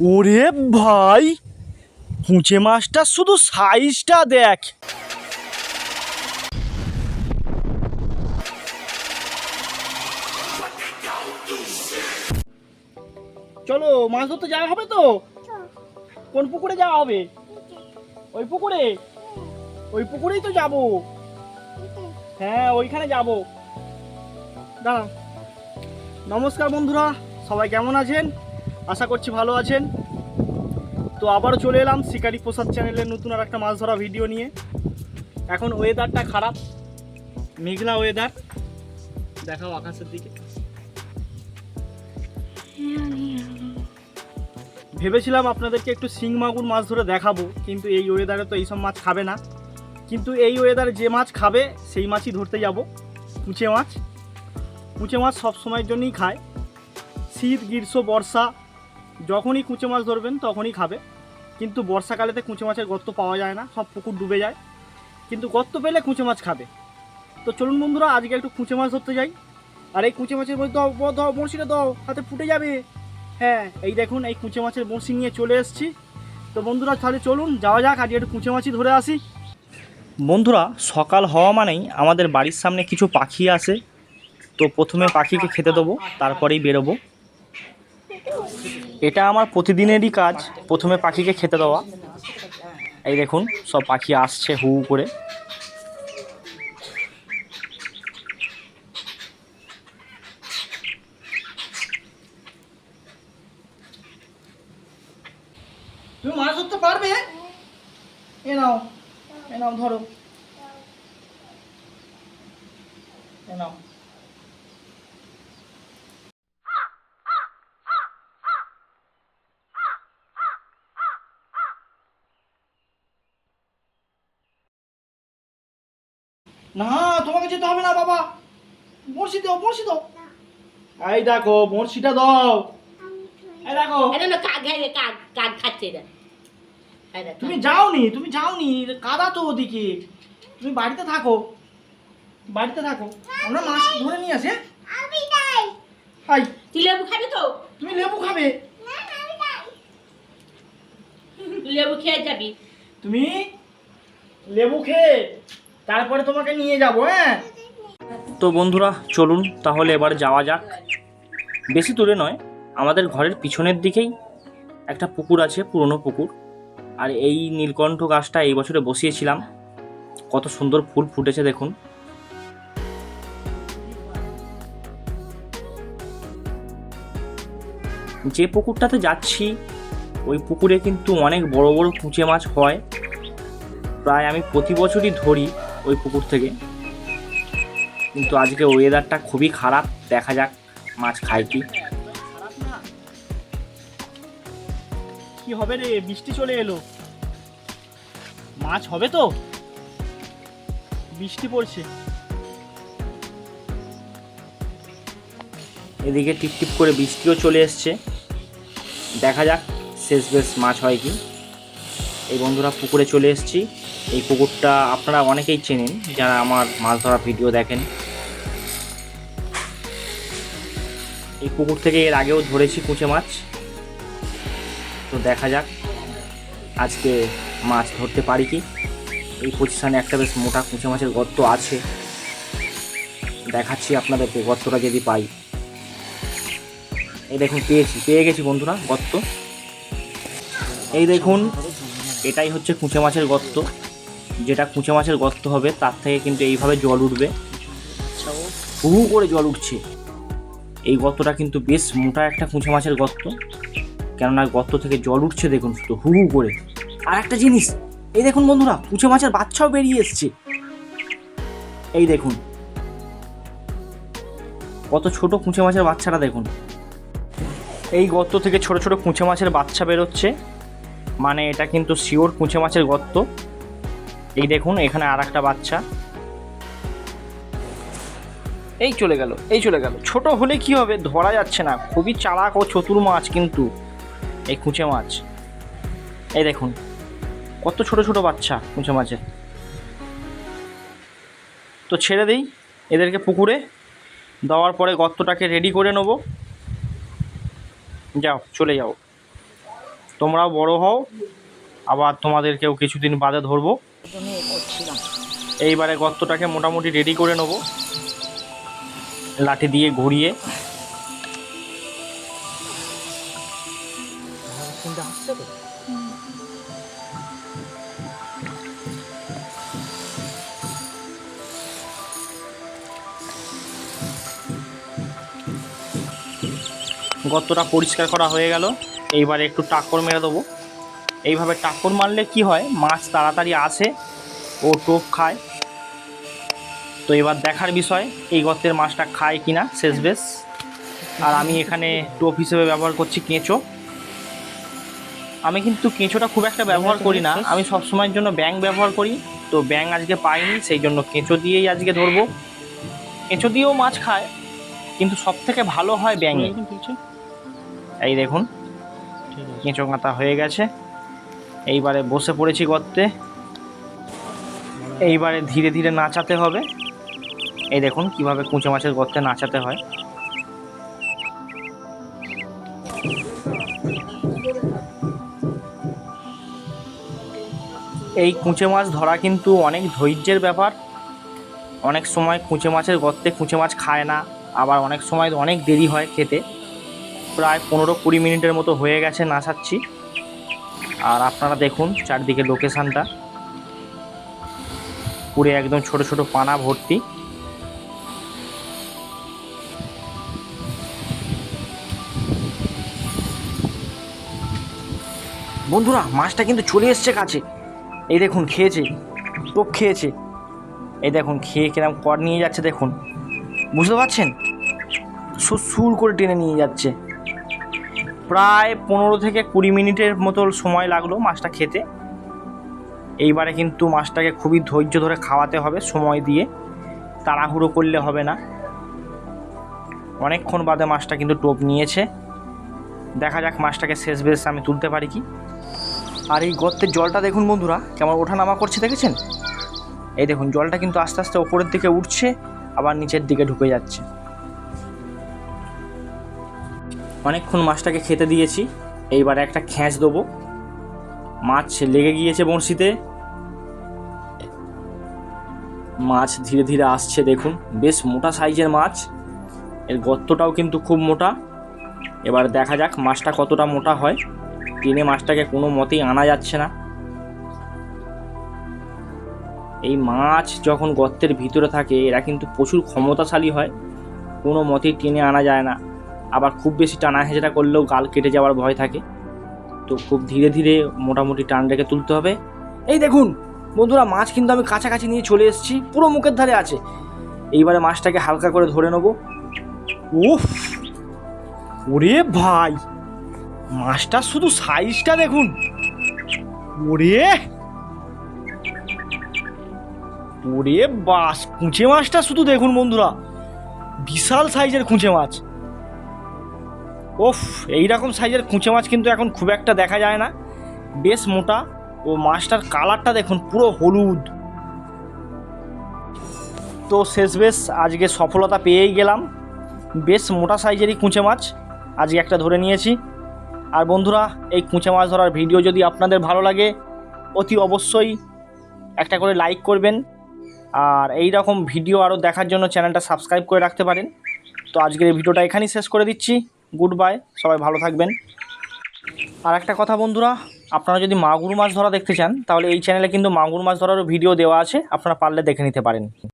ওরে ভাই, পুঁচে মাছটা শুধু সাইজটা দেখ। চলো মাছ ধরতে যাওয়া হবে তো। কোন পুকুরে যাওয়া হবে? ওই পুকুরে, ওই পুকুরেই তো যাবো। হ্যাঁ ওইখানে যাবো। দাঁড়াও। নমস্কার বন্ধুরা, সবাই কেমন আছেন? আশা করছি ভালো আছেন। তো আবারও চলে এলাম শিকারি প্রসাদ চ্যানেলের নতুন আর একটা মাছ ধরা ভিডিও নিয়ে। এখন ওয়েদারটা খারাপ, মেঘলা ওয়েদার। দেখাও আকাশের দিকে। ভেবেছিলাম আপনাদেরকে একটু শিং মাগুর মাছ ধরে দেখাবো, কিন্তু এই ওয়েদারে তো এইসব মাছ খাবে না। কিন্তু এই ওয়েদারে যে মাছ খাবে সেই মাছই ধরতে যাব, পুঁচে মাছ। কুঁচে মাছ সব সময়ের জন্যই খায়, শীত গ্রীষ্ম বর্ষা যখনই কুঁচে মাছ ধরবেন তখনই খাবে। কিন্তু বর্ষাকালেতে কুঁচে মাছের গর্ত পাওয়া যায় না, সব পুকুর ডুবে যায়। কিন্তু গর্ত পেলে কুঁচে মাছ খাবে। তো চলুন বন্ধুরা, আজকে একটু কুঁচে মাছ ধরতে যাই। আর এই কুঁচে মাছের মধ্যে দাও বড়শিটা দাও, হাতে ফুটে যাবে। হ্যাঁ এই দেখুন, এই কুঁচে মাছের বড়শি নিয়ে চলে এসেছি। তো বন্ধুরা তাহলে চলুন যাওয়া যাক, আজকে একটু কুঁচে মাছই ধরে আসি। বন্ধুরা, সকাল হওয়া মানেই আমাদের বাড়ির সামনে কিছু পাখি আসে। তো প্রথমে পাখিকে খেতে দেবো, তারপরেই বেরোবো। এটা আমার প্রতিদিনেরই কাজ, প্রথমে পাখিকে খেতে দেওয়া। এই দেখুন সব পাখি আসছে হু হু করে। তুমি মাছ ধরতে পারবে? এ নাও, এ নাও ধরো, এ নাও। না তোমাকে যেতে হবে না বাবা, বড়শি দাও, বড়শি দাও। এই দেখো বড়শিটা দাও। এই দেখো, কাক খাচ্ছে না। তুমি যাওনি, তুমি যাওনি, কাদা তো ওদিকে। তুমি বাড়িতে থাকো, বাড়িতে থাকো, আমরা মাছ ধরে নিয়ে আসি। হাই, তুই লেবু খাবি তো? তুমি লেবু খাবে? তুই লেবু খেয়ে যাবি। তুমি লেবু খেয়ে তারপরে তোমাকে নিয়ে যাব। হ্যাঁ তো বন্ধুরা চলুন তাহলে এবার যাওয়া যাক। বেশি দূরে নয়, আমাদের ঘরের পিছনের দিকেই একটা পুকুর আছে, পুরনো পুকুর। আর এই নীলকণ্ঠ গাছটা এই বছরে বসিয়েছিলাম, কত সুন্দর ফুল ফুটেছে দেখুন। যে পুকুরটাতে যাচ্ছি ওই পুকুরে কিন্তু অনেক বড় বড় কুঁচে মাছ হয়। প্রায় আমি প্রতি বছরই ধরি ওই পুকুর থেকে। কিন্তু আজকে ওয়েদারটা খুবই খারাপ, দেখা যাক মাছ খায় কি। কি হবে রে, বৃষ্টি চলে এলো, মাছ হবে তো? বৃষ্টি পড়ছে, এদিকে টিপ টিপ করে বৃষ্টিও চলে এসছে। দেখা যাক শেষ বেশ মাছ হয় কি। এই বন্ধুরা পুকুরে চলে এসেছি। এই পুকুরটা আপনারা অনেকেই চেনেন যারা আমার মাছ ধরা ভিডিও দেখেন। এই পুকুর থেকে এর আগেও ধরেছি কুঁচে মাছ। তো দেখা যাক আজকে মাছ ধরতে পারি কি। এই পজিশানে একটা বেশ মোটা কুঁচে মাছের গর্ত আছে, দেখাচ্ছি আপনাদেরকে গর্তটা যদি পাই। এই দেখুন পেয়ে গেছি বন্ধুরা গর্ত। এই দেখুন এটাই হচ্ছে কুঁচে মাছের গর্ত। যেটা কুঁচে মাছের গর্ত হবে তার থেকে কিন্তু এইভাবে জল উঠবে, হু হু করে জল উঠছে। এই গর্তটা কিন্তু বেশ মোটা একটা কুঁচে মাছের গর্ত, কেননা গর্ত থেকে জল উঠছে দেখুন শুধু হু হু করে। আর একটা জিনিস, এই দেখুন বন্ধুরা, কুঁচে মাছের বাচ্চাও বেরিয়ে এসছে। এই দেখুন কত ছোট কুঁচে মাছের বাচ্চাটা দেখুন। এই গর্ত থেকে ছোট ছোট কুঁচে মাছের বাচ্চা বেরোচ্ছে, মানে এটা কিন্তু শিওর কুঁচে মাছের গর্ত। এই দেখুন এখানে আর একটা বাচ্চা। এই চলে গেল, এই চলে গেল। ছোট হলে কি হবে, ধরা যাচ্ছে না, খুবই চালাক ও চতুর মাছ কিন্তু এই কুঁচে মাছ। এই দেখুন কত ছোট ছোট বাচ্চা কুঁচে মাছের। তো ছেড়ে দিই এদেরকে পুকুরে, দেওয়ার পরে গর্তটাকে রেডি করে নেব। যাও চলে যাও। তোমরাও বড় হও, আবার তোমাদেরকেও কিছুদিন বাদে ধরবো। এইবারে গর্তটাকে মোটামুটি রেডি করে নেবো লাঠি দিয়ে ঘুরিয়ে। গর্তটা পরিষ্কার করা হয়ে গেল, এইবারে একটু টাক্কর মেরে দেবো। এইভাবে টাক্কর মারলে কি হয়, মাছ তাড়াতাড়ি আসে ও টোপ খায়। তো এবার দেখার বিষয় এই গর্তের মাছটা খায় কিনা শেষ বেশ। আর আমি এখানে টোপ হিসেবে ব্যবহার করছি কেঁচো। আমি কিন্তু কেঁচোটা খুব একটা ব্যবহার করি না, আমি সব সময়ের জন্য ব্যাং ব্যবহার করি। তো ব্যাং আজকে পাইনি, সেই জন্য কেঁচো দিয়েই আজকে ধরবো। কেঁচো দিয়েও মাছ খায়, কিন্তু সব থেকে ভালো হয় ব্যাঙে। এই দেখুন কেঁচো কাঁটা হয়ে গেছে। এইবারে বসে পড়েছি গর্তে। এইবারে ধীরে ধীরে নাচাতে হবে। এই দেখুন কিভাবে কুঁচে মাছের গর্তে নাচাতে হয়। এই কুঁচে মাছ ধরা কিন্তু অনেক ধৈর্যের ব্যাপার। অনেক সময় কুঁচে মাছের গর্তে কুঁচে মাছ খায় না, আবার অনেক সময় অনেক দেরি হয় খেতে। প্রায় 15-20 মিনিটের মতো হয়ে গেছে নাচাচ্ছি। আর আপনারা দেখুন চারদিকে লোকেশানটা, পুরো একদম ছোট ছোট পানা ভর্তি। বন্ধুরা মাছটা কিন্তু চলে এসছে কাছে। এই দেখুন খেয়েছে, টোপ খেয়েছে। এই দেখুন খেয়ে কিরম কর নিয়ে যাচ্ছে দেখুন, বুঝতে পারছেন? সুর করে টেনে নিয়ে যাচ্ছে। প্রায় 15-20 মিনিটের মতো সময় লাগলো মাছটা খেতে। এইবারে কিন্তু মাছটাকে খুবই ধৈর্য ধরে খাওয়াতে হবে, সময় দিয়ে, তাড়াহুড়ো করলে হবে না। অনেকক্ষণ বাদে মাছটা কিন্তু টোপ নিয়েছে। দেখা যাক মাছটাকে শেষ বেশ আমি তুলতে পারি কি। আর এই গর্তের জলটা দেখুন বন্ধুরা কেমন ওঠানামা করছে, দেখেছেন? এই দেখুন জলটা কিন্তু আস্তে আস্তে ওপরের দিকে উঠছে, আবার নিচের দিকে ঢুকে যাচ্ছে। অনেকক্ষণ মাছটাকে খেতে দিয়েছি, এইবারে একটা খ্যাঁচ দেবো। মাছ লেগে গিয়েছে বড়শিতে। মাছ ধীরে ধীরে আসছে দেখুন, বেশ মোটা সাইজের মাছ। এর গর্তটাও কিন্তু খুব মোটা। এবার দেখা যাক মাছটা কতটা মোটা হয়। টেনে মাছটাকে কোনো মতেই আনা যাচ্ছে না। এই মাছ যখন গর্তের ভিতরে থাকে এরা কিন্তু প্রচুর ক্ষমতাশালী হয়, কোনো মতেই টেনে আনা যায় না। আবার খুব বেশি টানা হেঁচড়া করলেও গাল কেটে যাওয়ার ভয় থাকে। তো খুব ধীরে ধীরে মোটামুটি টান রেখে তুলতে হবে। এই দেখুন বন্ধুরা মাছ কিন্তু আমি কাছাকাছি নিয়ে চলে এসেছি, পুরো মুখের ধারে আছে। এইবারে মাছটাকে হালকা করে ধরে নেব। উফ, ওরে ভাই, মাছটা শুধু সাইজটা দেখুন। ওরে ওরে বাস, কুঁচে মাছটা শুধু দেখুন বন্ধুরা, বিশাল সাইজের কুঁচে মাছ। ওফ, এইরকম সাইজের কুঁচে মাছ কিন্তু এখন খুব একটা দেখা যায় না, বেশ মোটা। ও মাছটার কালারটা দেখুন পুরো হলুদ। তো শেষ বেশ আজকে সফলতা পেয়েই গেলাম। বেশ মোটা সাইজেরই কুঁচে মাছ আজকে একটা ধরে নিয়েছি। আর বন্ধুরা এই কুঁচে মাছ ধরার ভিডিও যদি আপনাদের ভালো লাগে অতি অবশ্যই একটা করে লাইক করবেন। আর এই রকম ভিডিও আরও দেখার জন্য চ্যানেলটা সাবস্ক্রাইব করে রাখতে পারেন। তো আজকের এই ভিডিওটা এখানেই শেষ করে দিচ্ছি। গুড বাই, সবাই ভালো থাকবেন। আর একটা কথা বন্ধুরা, আপনারা যদি মাগুর মাছ ধরা দেখতে চান তাহলে এই চ্যানেলে কিন্তু মাগুর মাছ ধরারও ভিডিও দেওয়া আছে, আপনারা পারলে দেখে নিতে পারেন।